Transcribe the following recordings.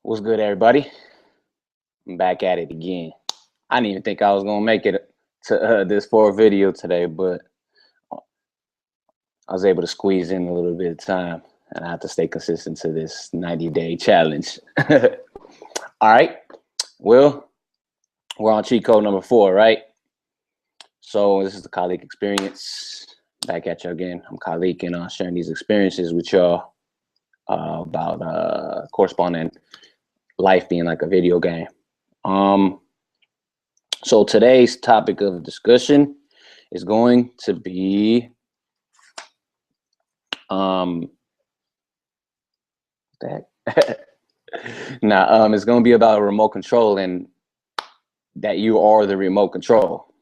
What's good, everybody? I'm back at it again. I didn't even think I was gonna make it to this for a video today, but I was able to squeeze in a little bit of time, and I have to stay consistent to this 90-day challenge. All right. Well, we're on cheat code number 4, right? So this is the Kaliq Experience. Back at you again. I'm Kaliq, and sharing these experiences with y'all about corresponding life being like a video game. So today's topic of discussion is going to be it's going to be about remote control and that you are the remote control,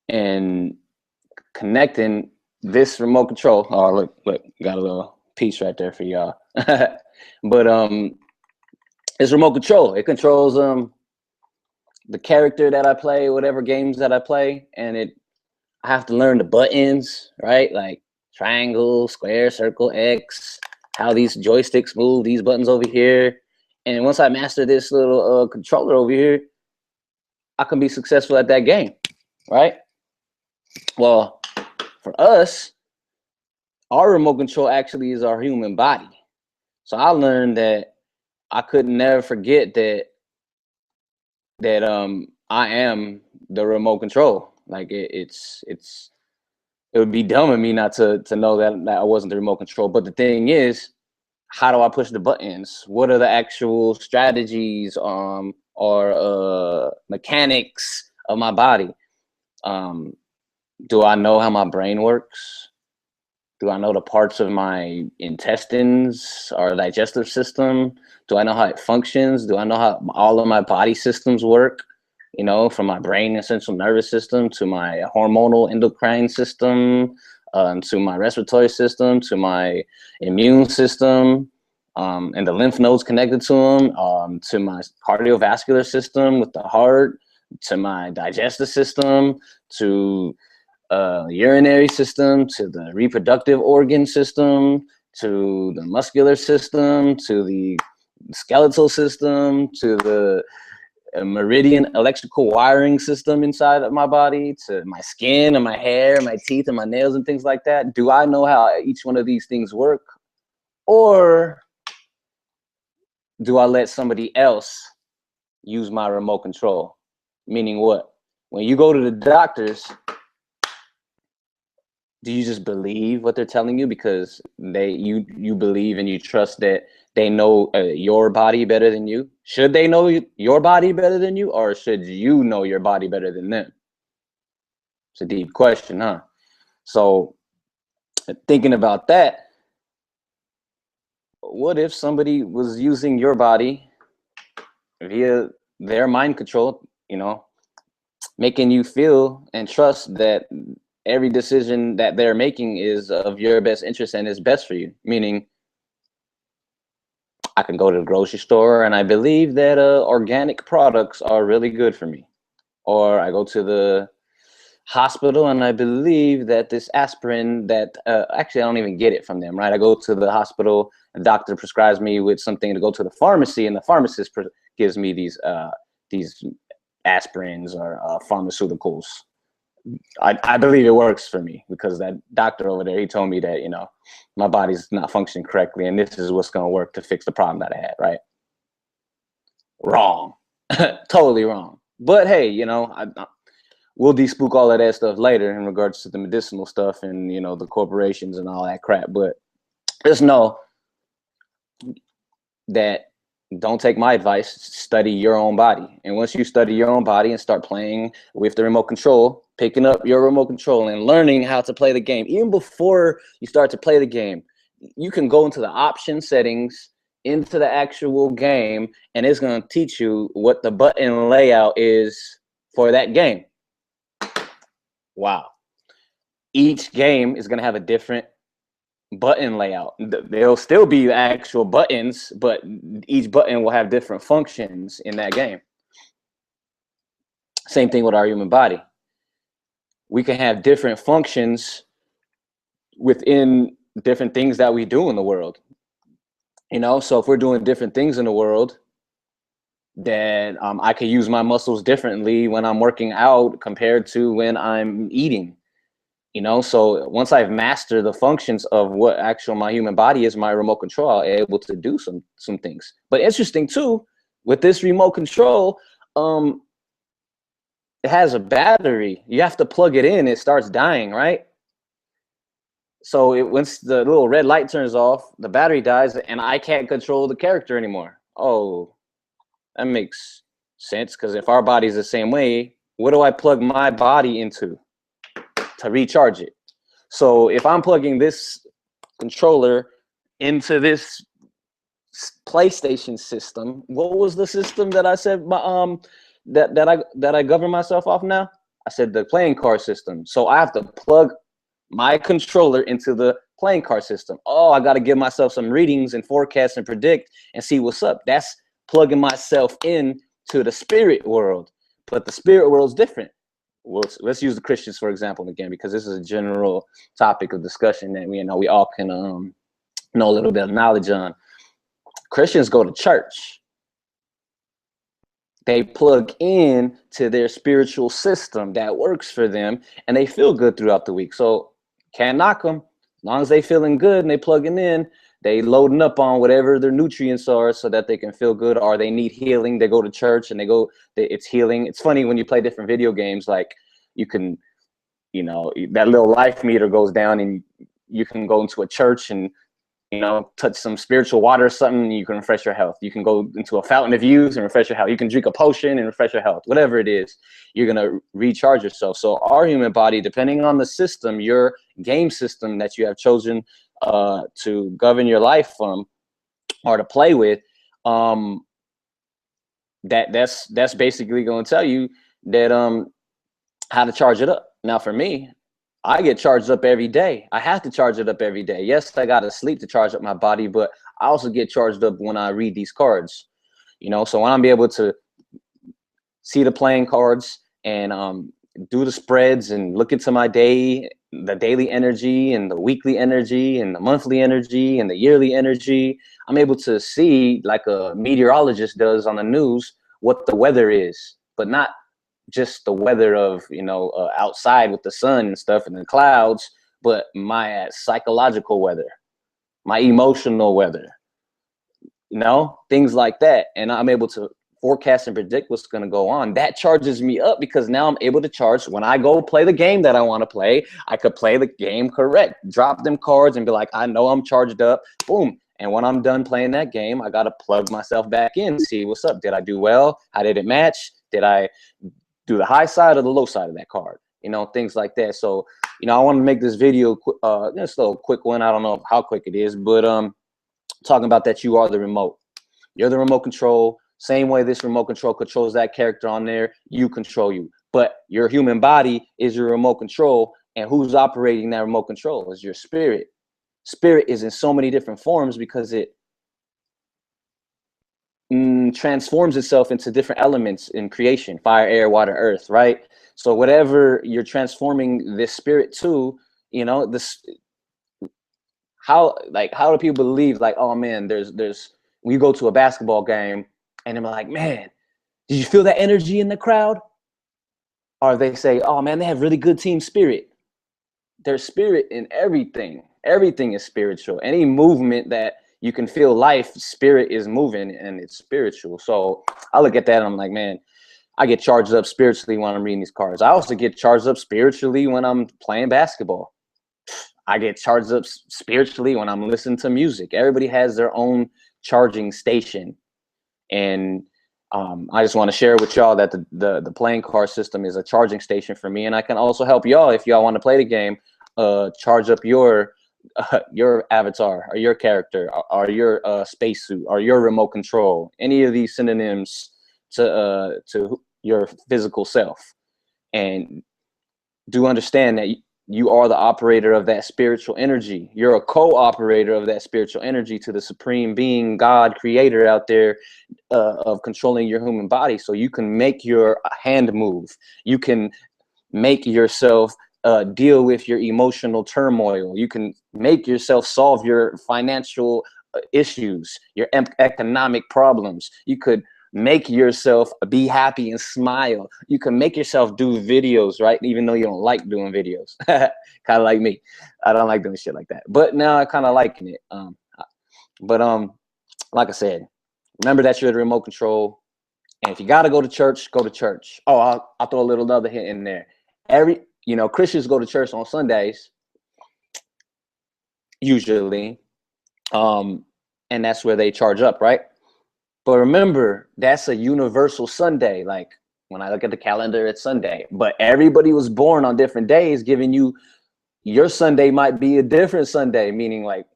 and connecting this remote control. Oh, look, got a little piece right there for y'all. But it's remote control. It controls the character that I play, whatever games that I play, and I have to learn the buttons, right? Like triangle, square, circle, X, how these joysticks move, these buttons over here. And once I master this little controller over here, I can be successful at that game, right? Well, for us, our remote control actually is our human body. So I learned that I could never forget that I am the remote control. Like it would be dumb of me not to know that I wasn't the remote control. But the thing is, how do I push the buttons? What are the actual strategies or mechanics of my body? Do I know how my brain works? Do I know the parts of my intestines or digestive system? Do I know how it functions? Do I know how all of my body systems work? You know, from my brain and central nervous system to my hormonal endocrine system, to my respiratory system, to my immune system, and the lymph nodes connected to them, to my cardiovascular system with the heart, to my digestive system, to urinary system, to the reproductive organ system, to the muscular system, to the skeletal system, to the meridian electrical wiring system inside of my body, to my skin and my hair, my teeth and my nails and things like that. Do I know how each one of these things work? Or do I let somebody else use my remote control? Meaning what? When you go to the doctors, do you just believe what they're telling you because you believe and you trust that they know your body better than you? Should they know your body better than you, or should you know your body better than them? It's a deep question, huh? So thinking about that, what if somebody was using your body via their mind control, making you feel and trust that every decision that they're making is of your best interest and is best for you? Meaning, I can go to the grocery store and I believe that organic products are really good for me. Or I go to the hospital and I believe that this aspirin that actually I don't even get it from them, right? I go to the hospital, the doctor prescribes me with something to go to the pharmacy, and the pharmacist gives me these aspirins or pharmaceuticals. I believe it works for me because that doctor over there, he told me that, my body's not functioning correctly, and this is what's going to work to fix the problem that I had, right? Wrong. Totally wrong. But hey, we'll despook all of that stuff later in regards to the medicinal stuff and, the corporations and all that crap. But just know that don't take my advice, study your own body. And once you study your own body and start playing with the remote control, picking up your remote control and learning how to play the game, even before you start to play the game, you can go into the option settings, into the actual game, and it's going to teach you what the button layout is for that game. Wow. Each game is going to have a different button layout. They'll still be actual buttons, but each button will have different functions in that game. Same thing with our human body. We can have different functions within different things that we do in the world. You know, so if we're doing different things in the world, then I could use my muscles differently when I'm working out compared to when I'm eating. You know, so once I've mastered the functions of what actual my human body is, my remote control, I'm able to do some things. But interesting too, with this remote control, it has a battery. You have to plug it in, it starts dying, right? So once the little red light turns off, the battery dies, and I can't control the character anymore. Oh, that makes sense, because if our body's the same way, what do I plug my body into to recharge it? So if I'm plugging this controller into this PlayStation system, what was the system that I said that I govern myself off now? I said the playing card system. So I have to plug my controller into the playing card system. Oh, I got to give myself some readings and forecast and predict and see what's up. That's plugging myself in to the spirit world. But the spirit world's different. Well, let's use the Christians for example again, because this is a general topic of discussion that we all can know a little bit of knowledge on. Christians go to church. They plug in to their spiritual system that works for them, and they feel good throughout the week. So can't knock them. As long as they feeling good and they plugging in, they loading up on whatever their nutrients are so that they can feel good, or they need healing. They go to church and it's healing. It's funny when you play different video games, like you can, that little life meter goes down and you can go into a church and touch some spiritual water or something, and you can refresh your health. You can go into a fountain of youth and refresh your health. You can drink a potion and refresh your health. Whatever it is, you're going to recharge yourself. So our human body, depending on the system, your game system that you have chosen to govern your life from or to play with, that's basically going to tell you that how to charge it up. Now for me, I get charged up every day. I have to charge it up every day. Yes, I got to sleep to charge up my body, but I also get charged up when I read these cards. So when I'm able to see the playing cards and do the spreads and look into my day, the daily energy and the weekly energy and the monthly energy and the yearly energy, I'm able to see, like a meteorologist does on the news, what the weather is, but not just the weather of outside with the sun and stuff and the clouds, but my psychological weather, my emotional weather, things like that. And I'm able to forecast and predict what's going to go on. That charges me up, because now I'm able to charge when I go play the game that I want to play. I could play the game correct, drop them cards and be like, I know I'm charged up, boom. And when I'm done playing that game, I got to plug myself back in, see what's up. Did I do well? How did it match? Did I do the high side or the low side of that card? Things like that. So, I want to make this video just a little quick one. I don't know how quick it is, but talking about that you are the remote. You're the remote control. Same way this remote control controls that character on there, you control you. But your human body is your remote control, and who's operating that remote control is your spirit. Spirit is in so many different forms because it transforms itself into different elements in creation: fire, air, water, earth, right? So whatever you're transforming this spirit to, this, how do people believe, like, oh man, there's when you go to a basketball game and they're like, man, did you feel that energy in the crowd? Or they say, oh man, they have really good team spirit. There's spirit in everything. Everything is spiritual. Any movement that you can feel life, spirit is moving, and it's spiritual. So I look at that and I'm like, man, I get charged up spiritually when I'm reading these cards. I also get charged up spiritually when I'm playing basketball. I get charged up spiritually when I'm listening to music. Everybody has their own charging station. And I just want to share with y'all that the playing card system is a charging station for me. And I can also help y'all if y'all want to play the game, charge up your avatar or your character or your spacesuit or your remote control, any of these synonyms to your physical self. And do understand that you are the operator of that spiritual energy. You're a co-operator of that spiritual energy to the supreme being, God, creator out there of controlling your human body. So you can make your hand move. You can make yourself deal with your emotional turmoil. You can make yourself solve your financial issues, your economic problems. You could make yourself be happy and smile. You can make yourself do videos, right? Even though you don't like doing videos. Kind of like me. I don't like doing shit like that. But now I kind of liking it. But like I said, remember that you're the remote control. And if you got to go to church, go to church. Oh, I'll throw a little other hint in there. Christians go to church on Sundays, usually. And that's where they charge up, right? But remember, that's a universal Sunday. Like when I look at the calendar, it's Sunday. But everybody was born on different days, giving you your Sunday might be a different Sunday, meaning like,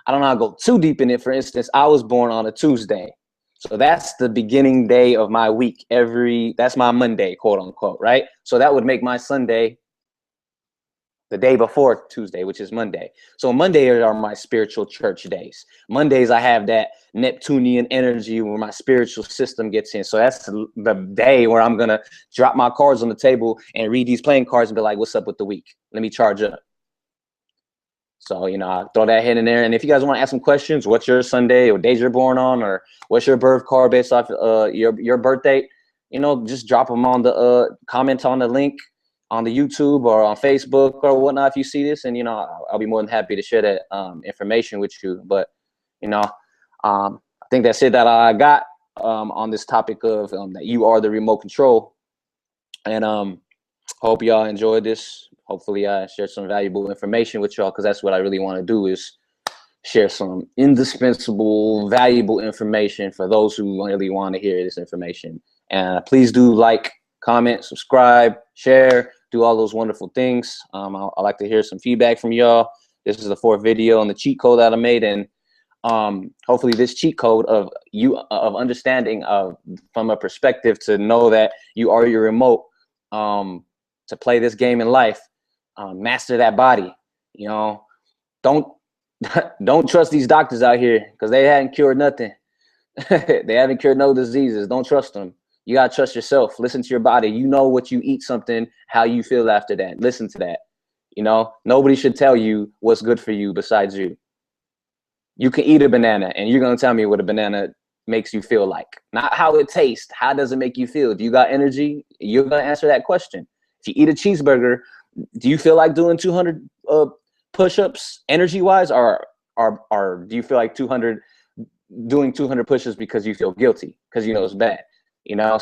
I don't know how to go too deep in it. For instance, I was born on a Tuesday. So that's the beginning day of my week. That's my Monday, quote unquote, right? So that would make my Sunday the day before Tuesday, which is Monday. So Mondays are my spiritual church days. Mondays, I have that Neptunian energy where my spiritual system gets in. So that's the day where I'm going to drop my cards on the table and read these playing cards and be like, what's up with the week? Let me charge up. So, I throw that hit in there. And if you guys want to ask some questions, what's your Sunday or days you're born on, or what's your birth card based off your birth date, just drop them on the comment on the link on the YouTube or on Facebook or whatnot if you see this. And, I'll be more than happy to share that information with you. But, I think that's it that I got on this topic of that you are the remote control. And hope y'all enjoyed this. Hopefully I shared some valuable information with y'all, because that's what I really want to do, is share some indispensable, valuable information for those who really want to hear this information. And please do like, comment, subscribe, share, do all those wonderful things. I like to hear some feedback from y'all. This is the 4th video on the cheat code that I made, and hopefully this cheat code of understanding from a perspective to know that you are your remote to play this game in life. Master that body. Don't trust these doctors out here, because they haven't cured nothing. They haven't cured no diseases. Don't trust them. You gotta trust yourself. Listen to your body. You know what you eat something, how you feel after that. Listen to that. Nobody should tell you what's good for you besides you. You can eat a banana and you're gonna tell me what a banana makes you feel like, not how it tastes. How does it make you feel? Do you got energy? You're gonna answer that question. If you eat a cheeseburger, do you feel like doing 200 push-ups energy-wise, or do you feel like doing 200 push-ups because you feel guilty, because it's bad?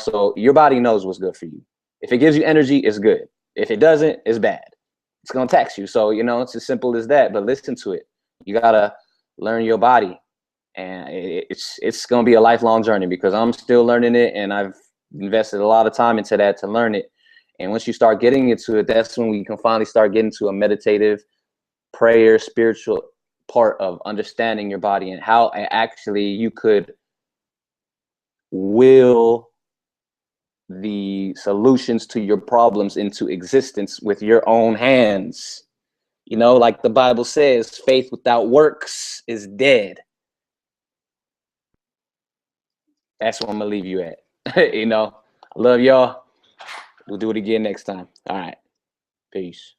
So your body knows what's good for you. If it gives you energy, it's good. If it doesn't, it's bad. It's gonna tax you. So it's as simple as that. But listen to it. You gotta learn your body, and it's gonna be a lifelong journey, because I'm still learning it, and I've invested a lot of time into that to learn it. And once you start getting into it, that's when we can finally start getting to a meditative, prayer, spiritual part of understanding your body, and how actually you could will the solutions to your problems into existence with your own hands. Like the Bible says, faith without works is dead. That's what I'm gonna leave you at. I love y'all. We'll do it again next time. All right. Peace.